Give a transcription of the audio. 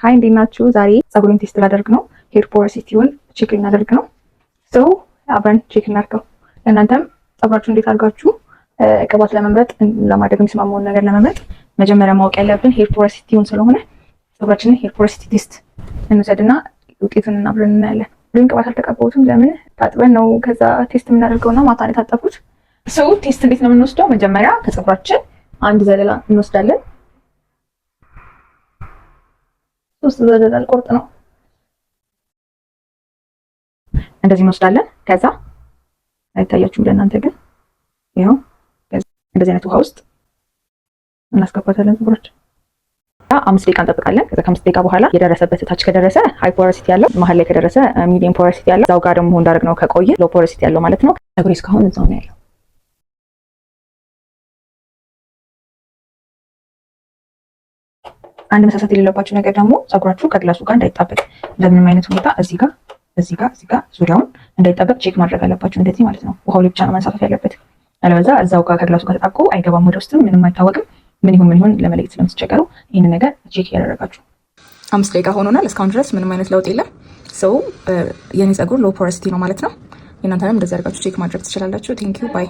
ሀይ እንዴት ናችሁ? ዛሬ ፀጉሬን ቴስት ላደርግ ነው። ሄር ፖሮሲቲውን ቼክ ልናደርግ ነው። ሰው አብረን ቼክ እናድርገው። እናንተም ፀጉራችሁ እንዴት አድርጋችሁ ቅባት ለመምረጥ ለማድረግ የሚስማማውን ነገር ለመምረጥ መጀመሪያ ማወቅ ያለብን ሄር ፖሮሲቲውን ስለሆነ ፀጉራችንን ሄር ፖሮሲቲ ቴስት እንውሰድና ውጤቱን አብረን እናያለን። ሁሉን ቅባት አልተቀባሁትም። ለምን ታጥበን ነው ከዛ ቴስት የምናደርገውና ማታ ነው የታጠብኩት። ሰው ቴስት እንዴት ነው የምንወስደው? መጀመሪያ ከፀጉራችን አንድ ዘለላ እንወስዳለን። ሶስት ዘለላ ቆርጥ ነው እንደዚህ እንወስዳለን። ከዛ አይታያችሁም ለእናንተ ግን ይኸው እንደዚህ አይነት ውሃ ውስጥ እናስገባታለን ፀጉራችን። 5 ደቂቃ እንጠብቃለን። ከዛ ከ5 ደቂቃ በኋላ የደረሰበት ታች ከደረሰ ሃይ ፖሮሲቲ ያለው፣ መሀል ላይ ከደረሰ ሚዲየም ፖሮሲቲ ያለው፣ እዛው ጋር ደግሞ እንዳደረግ ነው ከቆየ ሎ ፖሮሲቲ ያለው ማለት ነው። ፀጉሬ እስካሁን እዛው ነው ያለው። አንድ መሳሳት የሌለባችሁ ነገር ደግሞ ፀጉራችሁ ከግላሱ ጋር እንዳይጣበቅ በምንም አይነት ሁኔታ እዚህ ጋር ዙሪያውን እንዳይጣበቅ ቼክ ማድረግ አለባችሁ። እንደዚህ ማለት ነው። ውሃው ላይ ብቻ ነው መንሳፈፍ ያለበት። አለበዛ እዛው ጋር ከግላሱ ጋር ተጣብቆ አይገባም ወደ ውስጥም ምንም አይታወቅም። ምን ይሁን ለመለየት ስለምትቸገሩ ይህንን ነገር ቼክ ያደረጋችሁ። 5 ደቂቃ ሆኖናል። እስካሁን ድረስ ምንም አይነት ለውጥ የለም። ሰው የኔ ፀጉር ሎ ፖሮሲቲ ነው ማለት ነው። የእናንተንም እንደዚህ አድርጋችሁ ቼክ ማድረግ ትችላላችሁ። ቴንክ ዩ ባይ